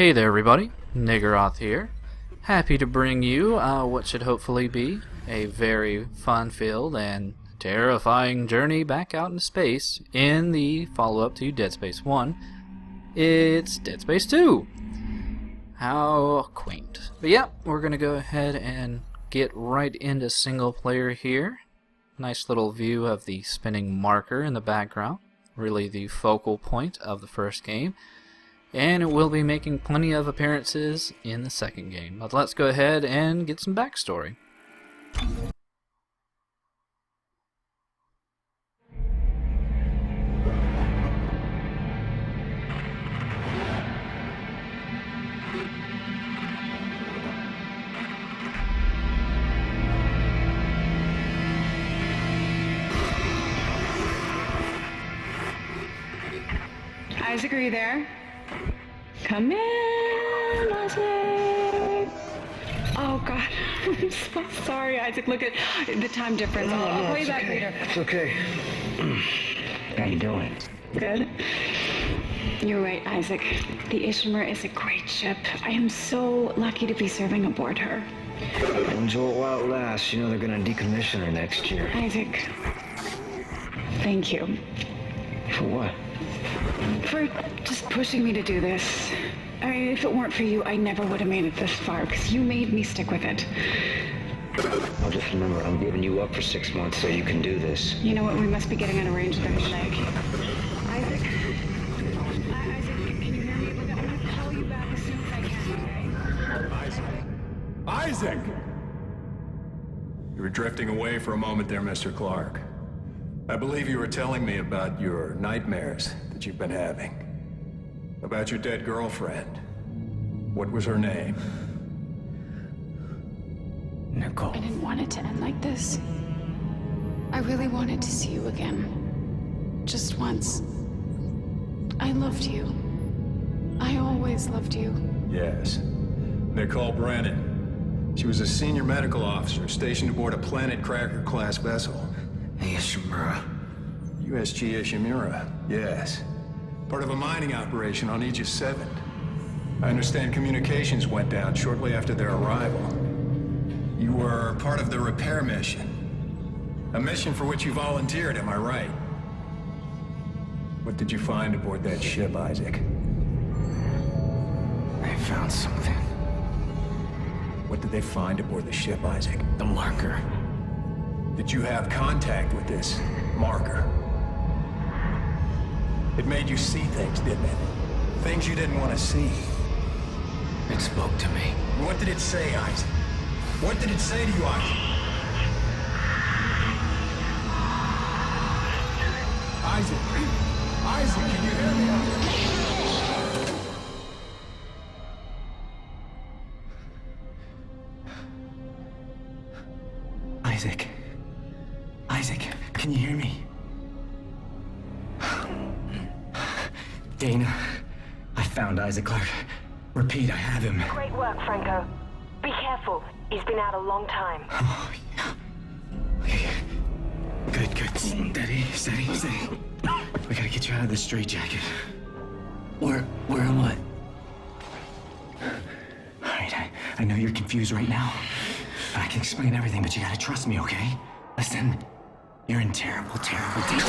Hey there everybody, Niggeroth here. Happy to bring you what should hopefully be a very fun-filled and terrifying journey back out into space in the follow-up to Dead Space 1. It's Dead Space 2! How quaint. But yeah, we're going to go ahead and get right into single player here. Nice little view of the spinning marker in the background. Really the focal point of the first game. And it will be making plenty of appearances in the second game. But let's go ahead and get some backstory. Isaac, are you there? Come in, Isaac. Oh, God. I'm so sorry, Isaac. Look at the time difference. I'll call you back later. It's okay. How you doing? Good. You're right, Isaac. The Ishimura is a great ship. I am so lucky to be serving aboard her. Enjoy it while it lasts. You know they're gonna decommission her next year. Isaac, thank you. For what? For just pushing me to do this. I mean, if it weren't for you, I never would have made it this far, because you made me stick with it. I'll just remember, I'm giving you up for 6 months so you can do this. You know what? We must be getting out of range of their leg. Isaac? Isaac, can you hear me? Look, I'm gonna call you back as soon as I can, okay? Isaac! You were drifting away for a moment there, Mr. Clark. I believe you were telling me about your nightmares that you've been having. About your dead girlfriend. What was her name? Nicole. I didn't want it to end like this. I really wanted to see you again. Just once. I loved you. I always loved you. Yes. Nicole Brennan. She was a senior medical officer stationed aboard a Planet Cracker-class vessel. Hey, Ishimura. USG Ishimura, yes. Part of a mining operation on Aegis 7. I understand communications went down shortly after their arrival. You were part of the repair mission. A mission for which you volunteered, am I right? What did you find aboard that ship, Isaac? I found something. What did they find aboard the ship, Isaac? The marker. Did you have contact with this marker? It made you see things, didn't it? Things you didn't want to see. It spoke to me. What did it say, Isaac? What did it say to you, Isaac? Isaac! Isaac, can you hear me, Isaac? Isaac. Isaac, can you hear me? Dana, I found Isaac Clark. Repeat, I have him. Great work, Franco. Be careful. He's been out a long time. Oh, yeah. Okay. Good. Steady. We gotta get you out of this straitjacket. Where am I? Alright, I know you're confused right now. I can explain everything, but you gotta trust me, okay? Listen, you're in terrible danger.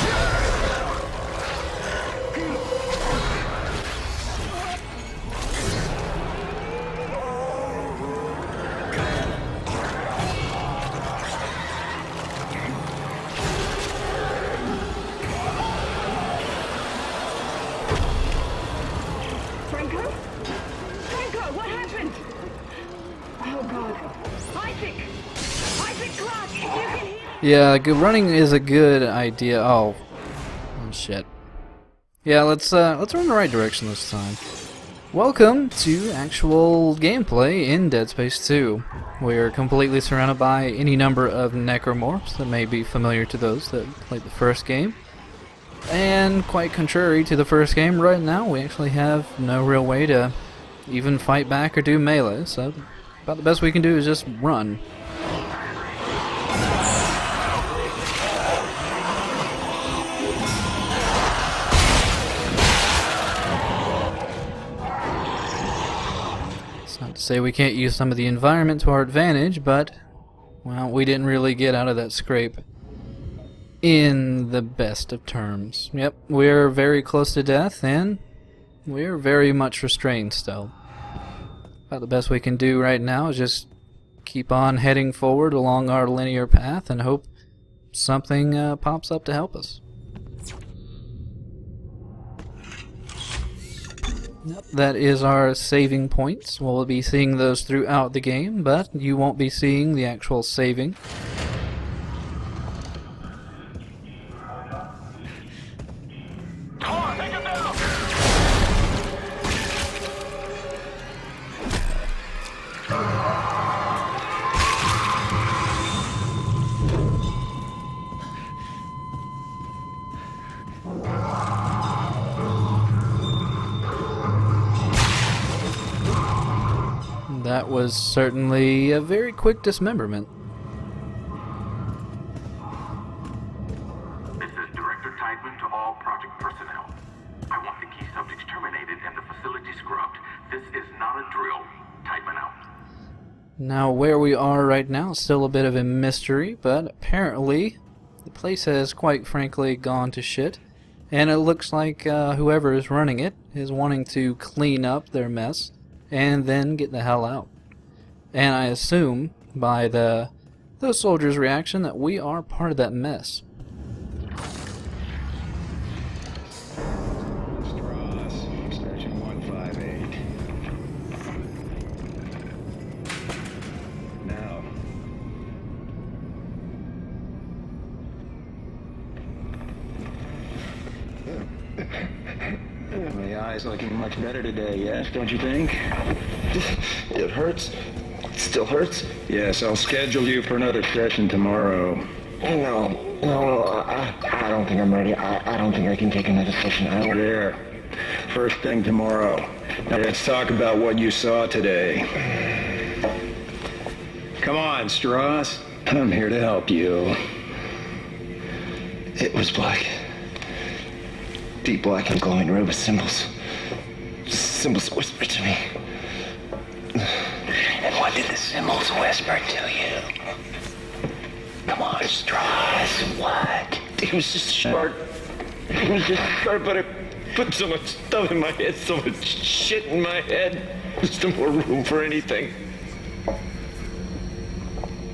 Franco, what happened? Oh, God. Isaac Clark, if you can hear me. Yeah, running is a good idea. Oh shit. Yeah, let's run in the right direction this time. Welcome to actual gameplay in Dead Space 2. We're completely surrounded by any number of necromorphs that may be familiar to those that played the first game. And quite contrary to the first game, right now we actually have no real way to even fight back or do melee, so about the best we can do is just run. Not to say we can't use some of the environment to our advantage, but, well, we didn't really get out of that scrape in the best of terms. Yep, we're very close to death, and we're very much restrained still. About the best we can do right now is just keep on heading forward along our linear path and hope something pops up to help us. Yep, that is our saving points. We'll be seeing those throughout the game, but you won't be seeing the actual saving. That was certainly a very quick dismemberment. This is Director Tideman to all project personnel. I want the key subjects terminated and the facility scrubbed. This is not a drill. Tideman out. Now, where we are right now is still a bit of a mystery, but apparently the place has quite frankly gone to shit, and it looks like whoever is running it is wanting to clean up their mess and then get the hell out. And I assume by those soldiers' reaction that we are part of that mess. Straws, extension 158. Now. My eye's looking much better today, yes, don't you think? It hurts. It still hurts. Yes, I'll schedule you for another session tomorrow. No, I don't think I'm ready. I don't think I can take another session. I don't. There. First thing tomorrow. Now let's talk about what you saw today. Come on, Strauss. I'm here to help you. It was black. Deep black and glowing red with symbols. Symbols whispered to me. And what did the symbols whisper to you? Come on, Strauss, what? It was just short. It was just short, but it put so much stuff in my head, so much shit in my head. There's no more room for anything.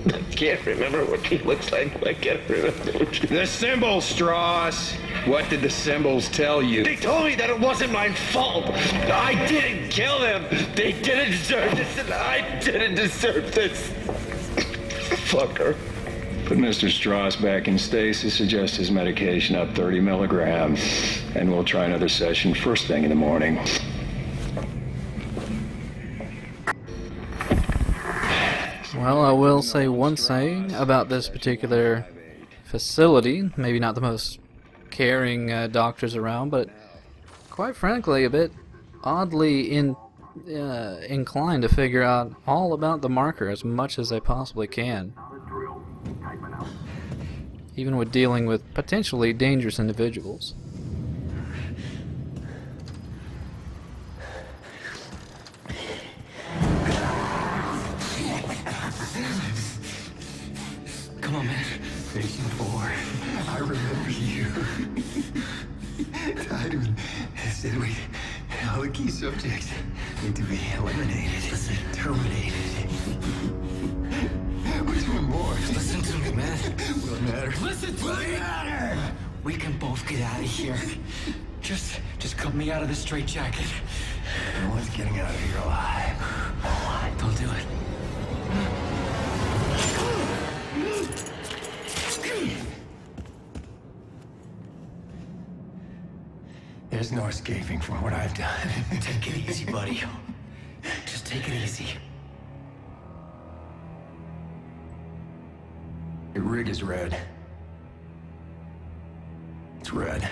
I can't remember what he looks like. I can't remember what he... The symbols, Strauss. What did the symbols tell you? They told me that it wasn't my fault. I didn't kill them. They didn't deserve this, and I didn't deserve this. Fucker. Put Mr. Strauss back in stasis, adjust his medication up 30 milligrams, and we'll try another session first thing in the morning. Well, I will say one thing about this particular facility, maybe not the most caring doctors around, but quite frankly a bit oddly inclined to figure out all about the marker as much as they possibly can, even with dealing with potentially dangerous individuals. Come on, man. Patient 4, I remember you. Tideman said all the key subjects need to be eliminated, terminated. Which one more? Listen to me, man. What matter? Listen to me. Matter. We can both get out of here. Just cut me out of the straitjacket. No one's getting out of here alive. Don't do it. There's no escaping from what I've done. Take it easy, buddy. Just take it easy. Your rig is red. It's red.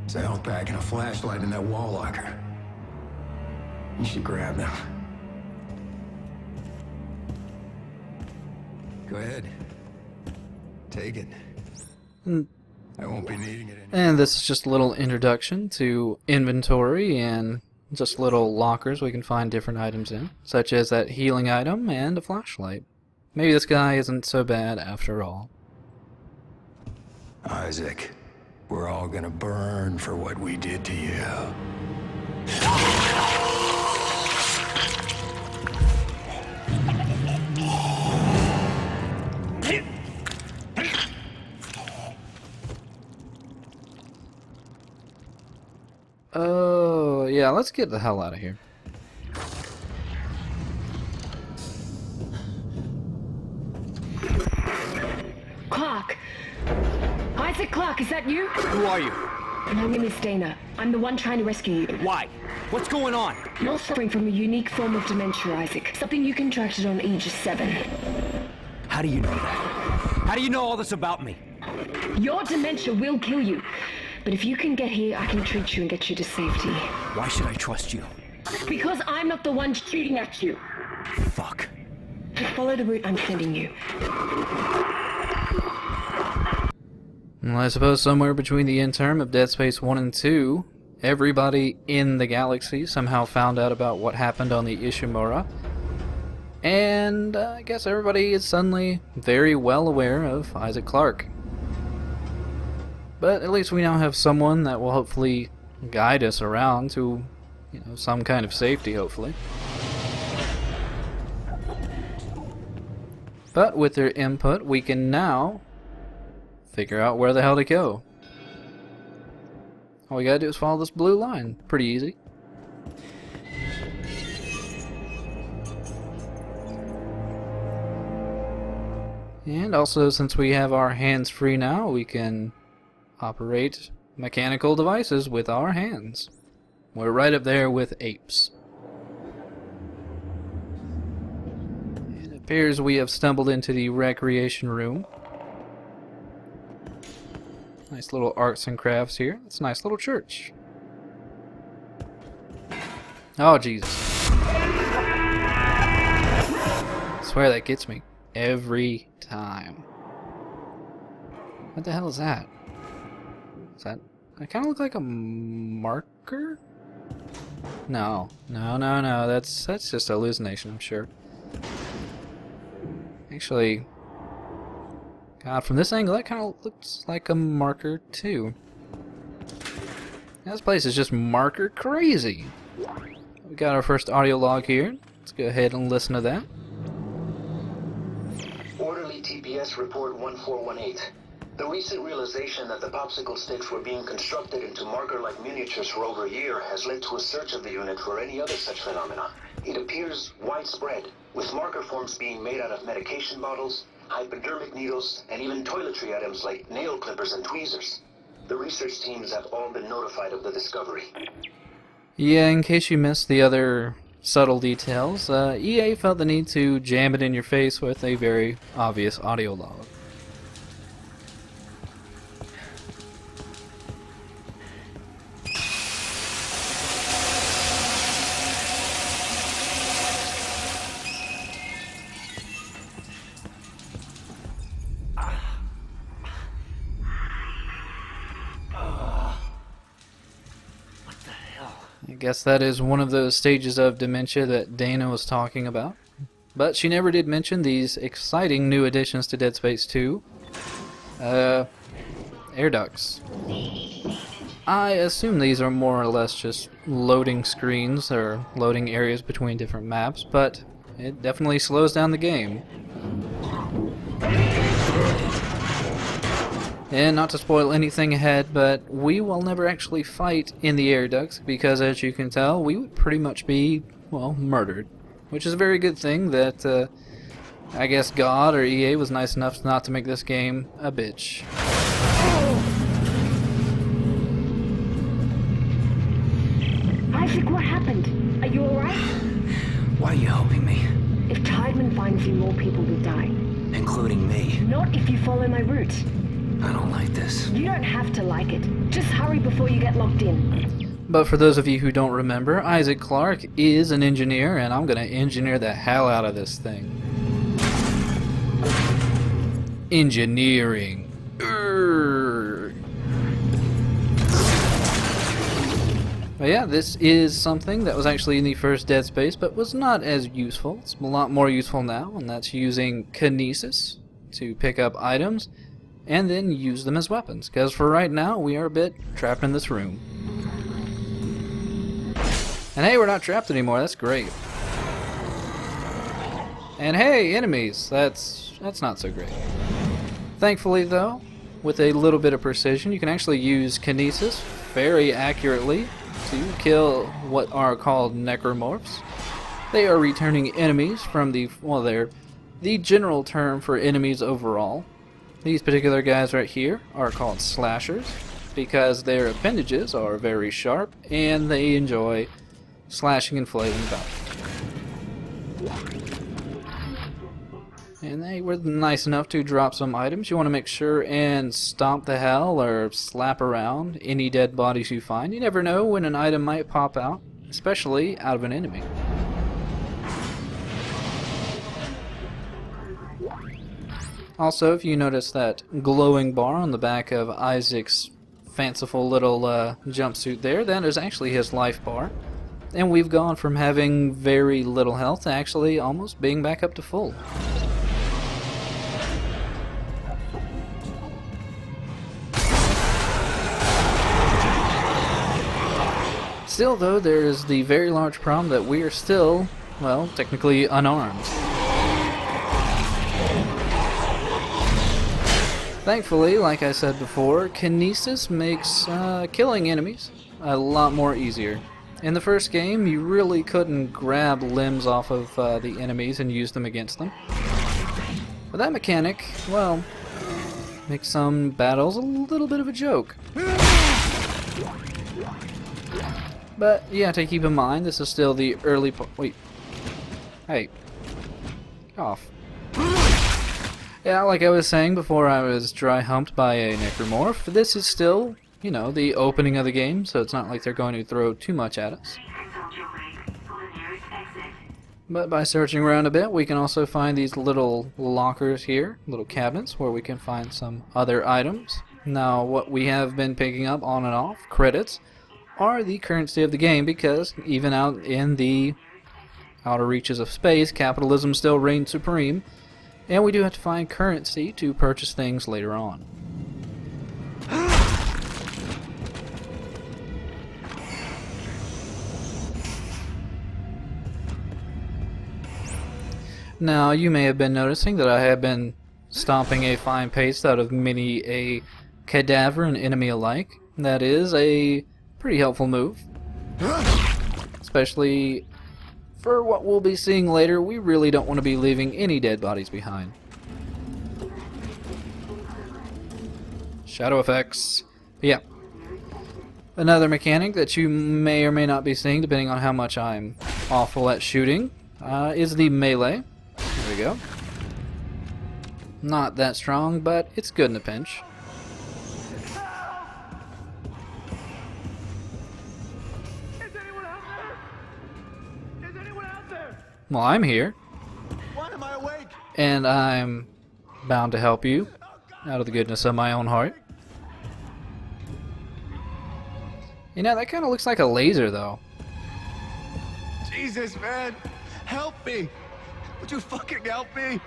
There's a health pack and a flashlight in that wall locker. You should grab them. Go ahead. Take it. I won't be needing it anymore. And this is just a little introduction to inventory and just little lockers we can find different items in, such as that healing item and a flashlight. Maybe this guy isn't so bad after all. Isaac, we're all gonna burn for what we did to you. Oh, yeah, let's get the hell out of here. Clark! Isaac Clark, is that you? Who are you? My name is Dana. I'm the one trying to rescue you. Why? What's going on? You're suffering from a unique form of dementia, Isaac. Something you contracted on Aegis 7. How do you know that? How do you know all this about me? Your dementia will kill you. But if you can get here, I can treat you and get you to safety. Why should I trust you? Because I'm not the one shooting at you. Fuck. Just follow the route I'm sending you. Well, I suppose somewhere between the end term of Dead Space 1 and 2, everybody in the galaxy somehow found out about what happened on the Ishimura. And I guess everybody is suddenly very well aware of Isaac Clarke. But at least we now have someone that will hopefully guide us around to, some kind of safety, hopefully. But with their input, we can now figure out where the hell to go. All we gotta do is follow this blue line. Pretty easy. And also, since we have our hands free now, we can operate mechanical devices with our hands. We're right up there with apes. It appears we have stumbled into the recreation room. Nice little arts and crafts here. It's a nice little church. Oh, Jesus. I swear that gets me every time. What the hell is that? Is that... I kind of look like a marker? No. No. That's just a hallucination, I'm sure. Actually... God, from this angle, that kind of looks like a marker, too. This place is just marker crazy. We got our first audio log here. Let's go ahead and listen to that. Orderly TPS report 1418. The recent realization that the popsicle sticks were being constructed into marker-like miniatures for over a year has led to a search of the unit for any other such phenomena. It appears widespread, with marker forms being made out of medication bottles, hypodermic needles, and even toiletry items like nail clippers and tweezers. The research teams have all been notified of the discovery. Yeah, in case you missed the other subtle details, EA felt the need to jam it in your face with a very obvious audio log. I guess that is one of those stages of dementia that Dana was talking about. But she never did mention these exciting new additions to Dead Space 2. Air ducts. I assume these are more or less just loading screens or loading areas between different maps, but it definitely slows down the game. And not to spoil anything ahead, but we will never actually fight in the air ducts because, as you can tell, we would pretty much be, well, murdered. Which is a very good thing that, I guess God or EA was nice enough not to make this game a bitch. Isaac, what happened? Are you alright? Why are you helping me? If Tideman finds you, more people will die. Including me. Not if you follow my route. I don't like this. You don't have to like it. Just hurry before you get locked in. But for those of you who don't remember, Isaac Clarke is an engineer, and I'm gonna engineer the hell out of this thing. Engineering. But yeah, this is something that was actually in the first Dead Space, but was not as useful. It's a lot more useful now, and that's using kinesis to pick up items and then use them as weapons. Because for right now, we are a bit trapped in this room. And hey, we're not trapped anymore. That's great. And hey, enemies. That's not so great. Thankfully, though, with a little bit of precision, you can actually use kinesis very accurately to kill what are called necromorphs. They are returning enemies from the, well, they're the general term for enemies overall. These particular guys right here are called slashers because their appendages are very sharp and they enjoy slashing and flailing about. And they were nice enough to drop some items. You want to make sure and stomp the hell or slap around any dead bodies you find. You never know when an item might pop out, especially out of an enemy. Also, if you notice that glowing bar on the back of Isaac's fanciful little jumpsuit there, that is actually his life bar. And we've gone from having very little health to actually almost being back up to full. Still, though, there is the very large problem that we are still, well, technically unarmed. Thankfully, like I said before, kinesis makes killing enemies a lot more easier. In the first game, you really couldn't grab limbs off of the enemies and use them against them. But that mechanic, well, makes some battles a little bit of a joke. But you have to keep in mind, this is still the early wait. Hey. Get off. Yeah, like I was saying before I was dry humped by a necromorph, this is still, you know, the opening of the game, so it's not like they're going to throw too much at us. But by searching around a bit, we can also find these little lockers here, little cabinets, where we can find some other items. Now, what we have been picking up on and off, credits, are the currency of the game, because even out in the outer reaches of space, capitalism still reigns supreme, and we do have to find currency to purchase things later on. Now, you may have been noticing that I have been stomping a fine pace out of many a cadaver and enemy alike. That is a pretty helpful move. Especially for what we'll be seeing later, we really don't want to be leaving any dead bodies behind. Shadow effects. But yeah. Another mechanic that you may or may not be seeing, depending on how much I'm awful at shooting, is the melee. There we go. Not that strong, but it's good in a pinch. Well, I'm here. Why am I awake? And I'm bound to help you out of the goodness of my own heart. You know, that kind of looks like a laser, though. Jesus, man. Help me. Would you fucking help me?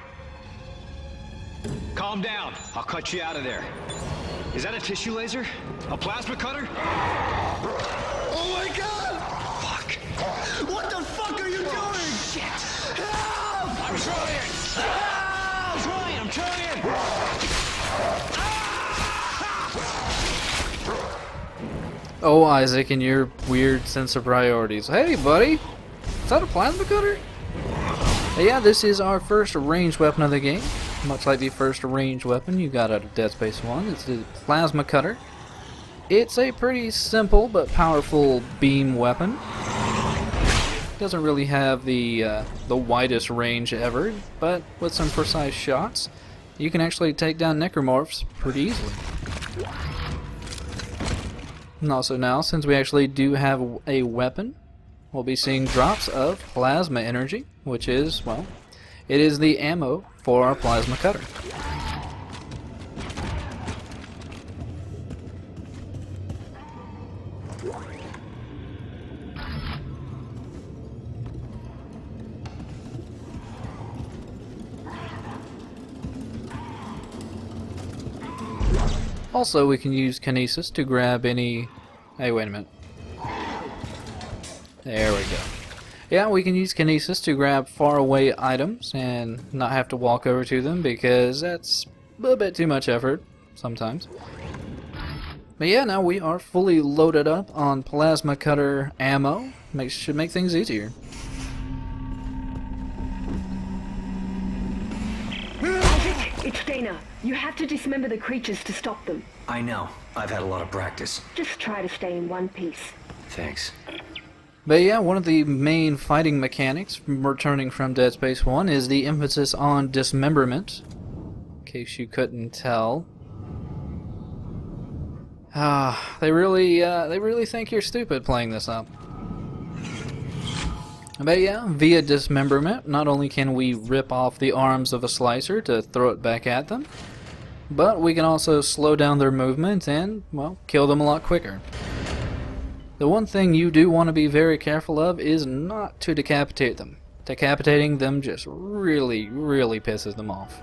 Calm down. I'll cut you out of there. Is that a tissue laser? A plasma cutter? Oh my god! Fuck. What the fuck are you doing? Shit. Help! I'm trying. Help! I'm trying. Oh, Isaac, and your weird sense of priorities. Hey, buddy! Is that a plasma cutter? Yeah, this is our first ranged weapon of the game. Much like the first ranged weapon you got out of Dead Space 1, it's the plasma cutter. It's a pretty simple but powerful beam weapon. Doesn't really have the widest range ever, but with some precise shots, you can actually take down necromorphs pretty easily. And also now, since we actually do have a weapon, we'll be seeing drops of plasma energy, which is, well, it is the ammo for our plasma cutter. Also, we can use kinesis to grab any... Hey, wait a minute. There we go. Yeah, we can use kinesis to grab faraway items and not have to walk over to them because that's a bit too much effort sometimes. But yeah, now we are fully loaded up on plasma cutter ammo. Should make things easier. Isaac, it's Dana. You have to dismember the creatures to stop them. I know. I've had a lot of practice. Just try to stay in one piece. Thanks. But yeah, one of the main fighting mechanics returning from Dead Space 1 is the emphasis on dismemberment. In case you couldn't tell. They really think you're stupid playing this up. But yeah, via dismemberment, not only can we rip off the arms of a slicer to throw it back at them, but we can also slow down their movement and, well, kill them a lot quicker. The one thing you do want to be very careful of is not to decapitate them. Decapitating them just really pisses them off.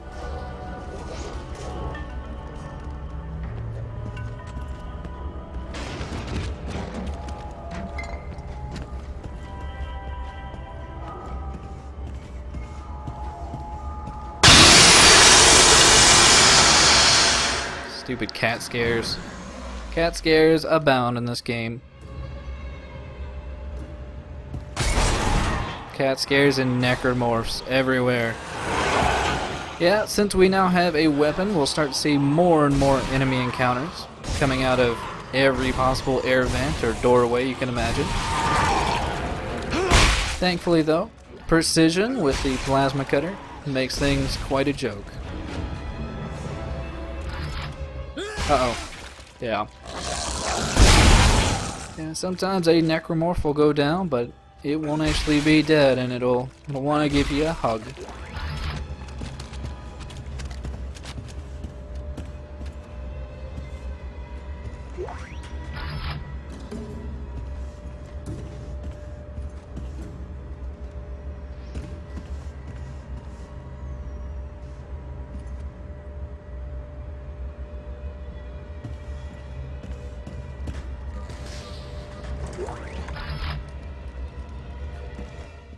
Stupid cat scares. Cat scares abound in this game. Cat scares and necromorphs everywhere. Yeah, since we now have a weapon, we'll start to see more and more enemy encounters coming out of every possible air vent or doorway you can imagine. Thankfully though, precision with the plasma cutter makes things quite a joke. Uh-oh. Yeah. Yeah, sometimes a necromorph will go down, but it won't actually be dead, and it'll want to give you a hug.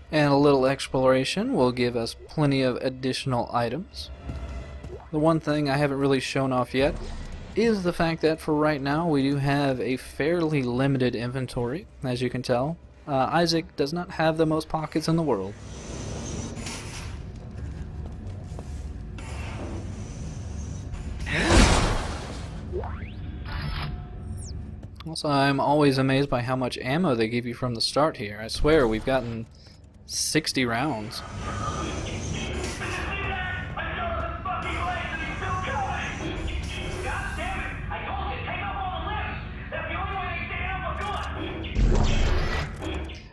And a little exploration will give us plenty of additional items. The one thing I haven't really shown off yet is the fact that for right now we do have a fairly limited inventory, as you can tell. Isaac does not have the most pockets in the world. Also, I'm always amazed by how much ammo they give you from the start here. I swear we've gotten 60 rounds.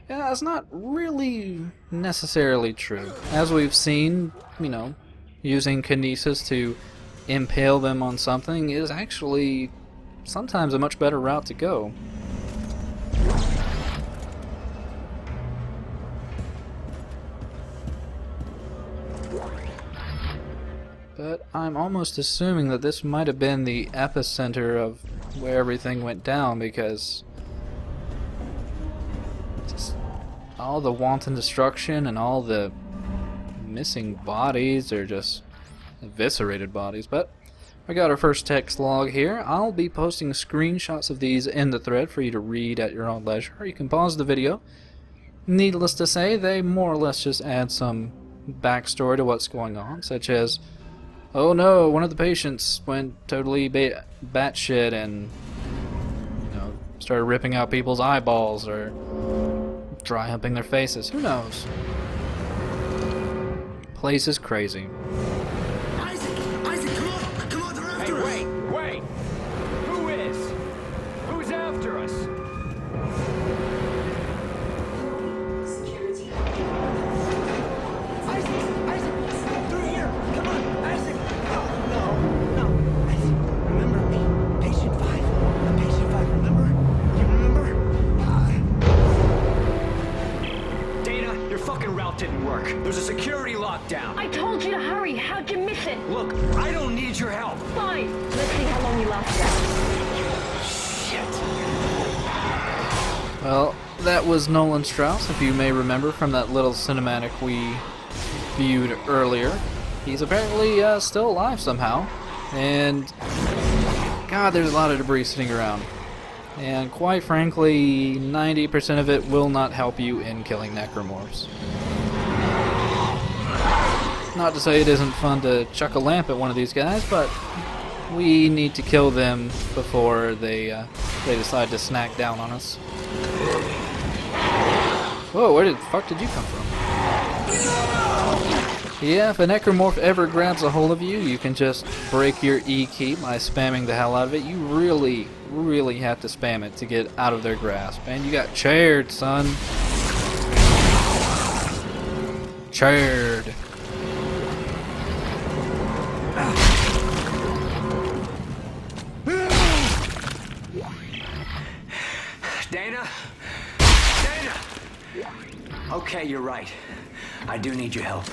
Yeah, that's not really necessarily true. As we've seen, you know, using kinesis to impale them on something is actually sometimes a much better route to go. But I'm almost assuming that this might have been the epicenter of where everything went down, because just all the wanton destruction and all the missing bodies, or just eviscerated bodies. But we got our first text log here. I'll be posting screenshots of these in the thread for you to read at your own leisure. You can pause the video. Needless to say, they more or less just add some backstory to what's going on, such as, oh no, one of the patients went totally batshit and, you know, started ripping out people's eyeballs or dry humping their faces. Who knows? Place is crazy. Isaac, come on, they're after us. Wait! Who is? Who's after us? Isaac, through here. Come on, Isaac. No. Isaac, remember me? Patient 5. I'm Patient 5, remember? You remember? Dana, you're fine. fucking route didn't work. There's a security lockdown. I told you to hurry. How'd you miss it? Look, I don't need your help. Fine. Let's see how long you last out. Shit. Well, that was Nolan Strauss, if you may remember from that little cinematic we viewed earlier. He's apparently still alive somehow, and God, there's a lot of debris sitting around. And quite frankly, 90% of it will not help you in killing necromorphs. Not to say it isn't fun to chuck a lamp at one of these guys, but we need to kill them before they decide to snack down on us. Whoa, where the fuck did you come from? Yeah, if a necromorph ever grabs a hold of you, you can just break your E key by spamming the hell out of it. You really, really have to spam it to get out of their grasp. And you got chaired, son. Chaired. Dana? Dana! Okay, you're right. I do need your help.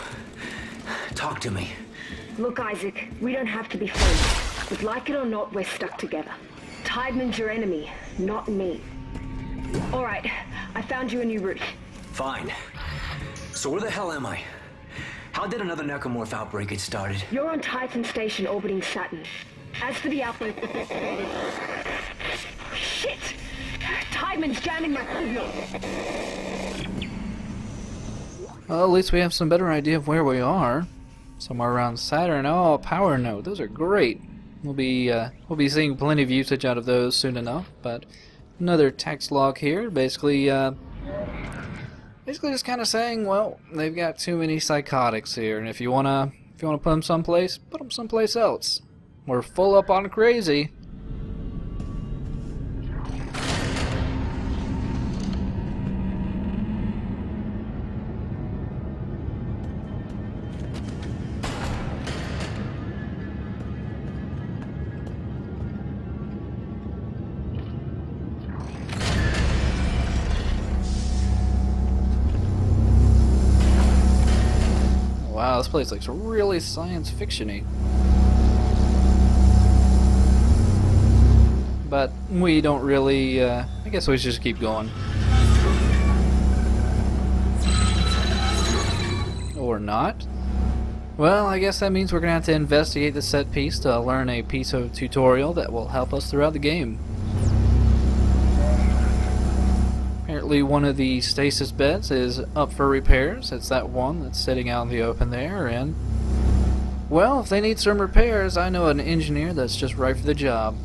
Talk to me. Look, Isaac, we don't have to be friends. But like it or not, we're stuck together. Tideman's your enemy, not me. All right, I found you a new route. Fine. So where the hell am I? How did another necromorph outbreak get started? You're on Titan Station orbiting Saturn. As for the outbreak... Shit! Tideman's jamming my signal. Well, at least we have some better idea of where we are. Somewhere around Saturn. Oh, power node. Those are great. We'll be seeing plenty of usage out of those soon enough. But another text log here, basically just kind of saying, well, they've got too many psychotics here, and if you wanna put them someplace, put them someplace else. We're full up on crazy. Wow, this place looks really science fiction-y. But we don't really, I guess we should just keep going. Or not. Well, I guess that means we're gonna have to investigate the set piece to learn a piece of tutorial that will help us throughout the game. Apparently one of the stasis beds is up for repairs. It's that one that's sitting out in the open there, and well, if they need some repairs, I know an engineer that's just right for the job.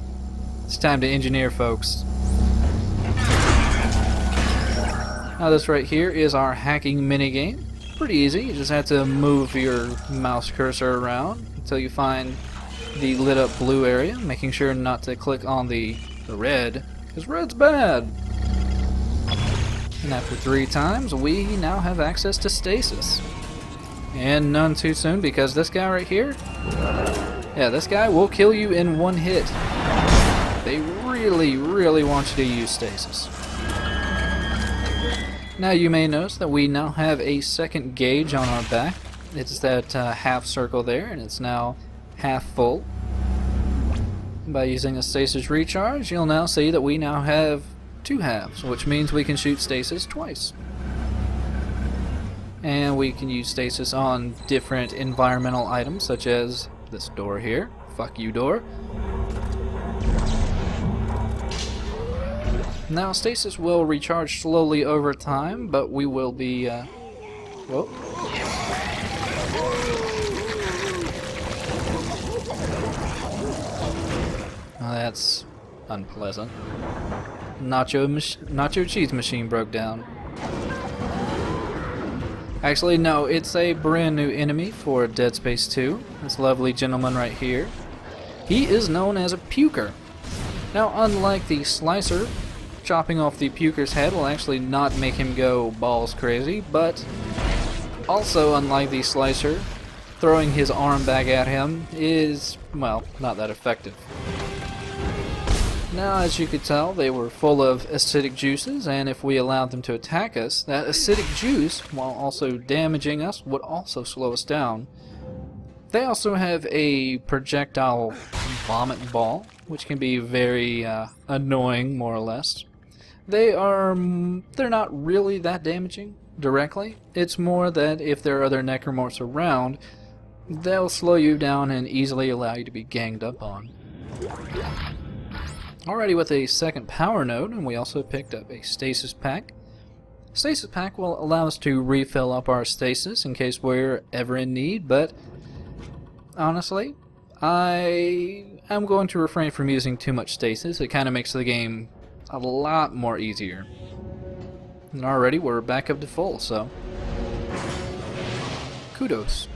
It's time to engineer, folks. Now this right here is our hacking minigame. Pretty easy, you just have to move your mouse cursor around until you find the lit up blue area, making sure not to click on the red, because red's bad. And after 3 times, we now have access to stasis. And none too soon, because this guy right here, yeah, this guy will kill you in 1 hit. They really, really want you to use stasis. Now you may notice that we now have a second gauge on our back. It's that half circle there, and it's now half full. By using a stasis recharge, you'll now see that we now have 2 halves, which means we can shoot stasis twice. And we can use stasis on different environmental items, such as this door here. Fuck you, door. Now, stasis will recharge slowly over time, but we will be, whoa. Oh, that's unpleasant. Nacho cheese machine broke down. Actually, no, it's a brand new enemy for Dead Space 2. This lovely gentleman right here. He is known as a puker. Now, unlike the slicer, chopping off the puker's head will actually not make him go balls crazy, but also, unlike the slicer, throwing his arm back at him is, well, not that effective. Now, as you could tell, they were full of acidic juices, and if we allowed them to attack us, that acidic juice, while also damaging us, would also slow us down. They also have a projectile vomit ball, which can be very annoying, more or less. They're not really that damaging directly. It's more that if there are other necromorphs around, they'll slow you down and easily allow you to be ganged up on. Alrighty, with a second power node, and we also picked up a stasis pack. Stasis pack will allow us to refill up our stasis in case we're ever in need, but honestly, I am going to refrain from using too much stasis. It kind of makes the game a lot more easier. And already we're back up to full, so kudos.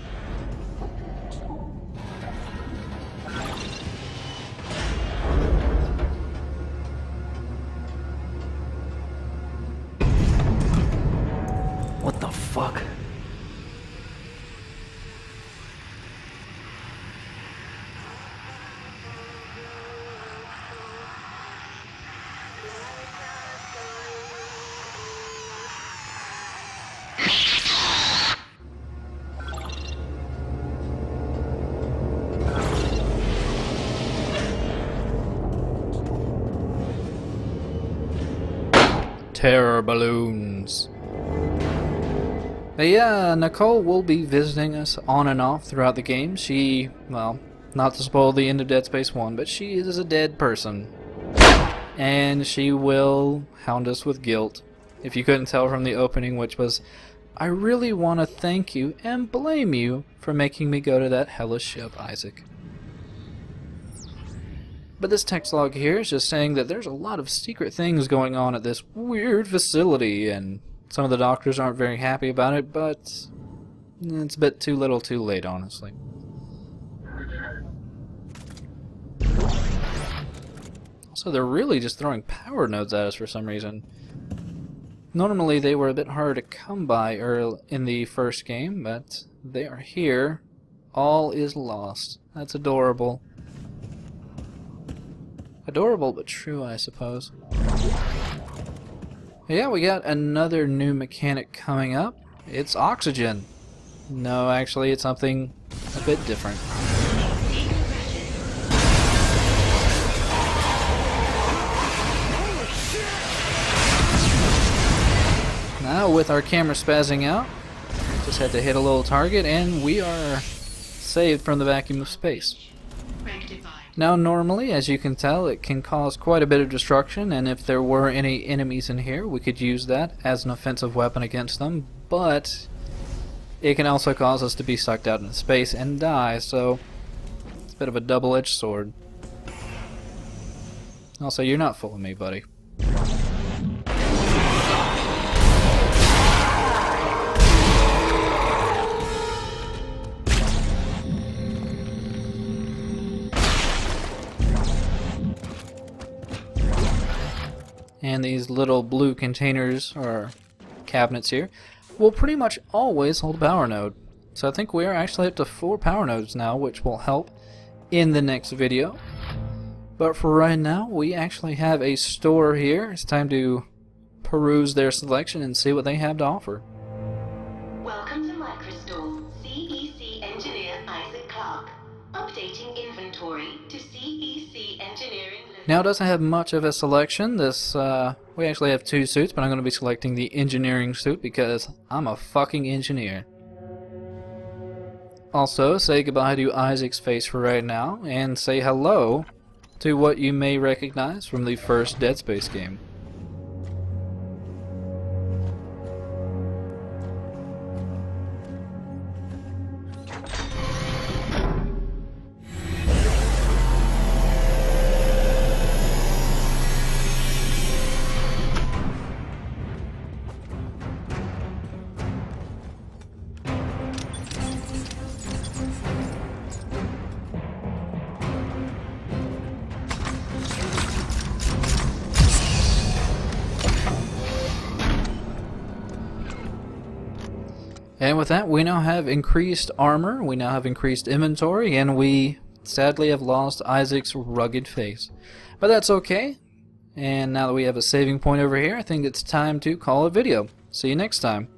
What the fuck? Terror balloons. But yeah, Nicole will be visiting us on and off throughout the game. She, well, not to spoil the end of Dead Space 1, but she is a dead person. And she will hound us with guilt. If you couldn't tell from the opening, which was, I really want to thank you and blame you for making me go to that hellish ship, Isaac. But this text log here is just saying that there's a lot of secret things going on at this weird facility, and some of the doctors aren't very happy about it, but it's a bit too little too late, honestly. So they're really just throwing power nodes at us for some reason. Normally they were a bit harder to come by early in the first game, but they are here. All is lost. That's adorable. Adorable but true, I suppose. Yeah, we got another new mechanic coming up. It's oxygen. No, actually, it's something a bit different. Now, with our camera spazzing out, just had to hit a little target, and we are saved from the vacuum of space. Now, normally, as you can tell, it can cause quite a bit of destruction, and if there were any enemies in here, we could use that as an offensive weapon against them, but it can also cause us to be sucked out into space and die, so it's a bit of a double-edged sword. Also, you're not fooling me, buddy. And these little blue containers, or cabinets here, will pretty much always hold a power node. So I think we are actually up to 4 power nodes now, which will help in the next video. But for right now, we actually have a store here. It's time to peruse their selection and see what they have to offer. Welcome to Microstore. CEC engineer Isaac Clark. Updating inventory to CEC engineering. Now, it doesn't have much of a selection. We actually have 2 suits, but I'm going to be selecting the engineering suit because I'm a fucking engineer. Also, say goodbye to Isaac's face for right now, and say hello to what you may recognize from the first Dead Space game. And with that, we now have increased armor, we now have increased inventory, and we sadly have lost Isaac's rugged face. But that's okay. And now that we have a saving point over here, I think it's time to call a video. See you next time.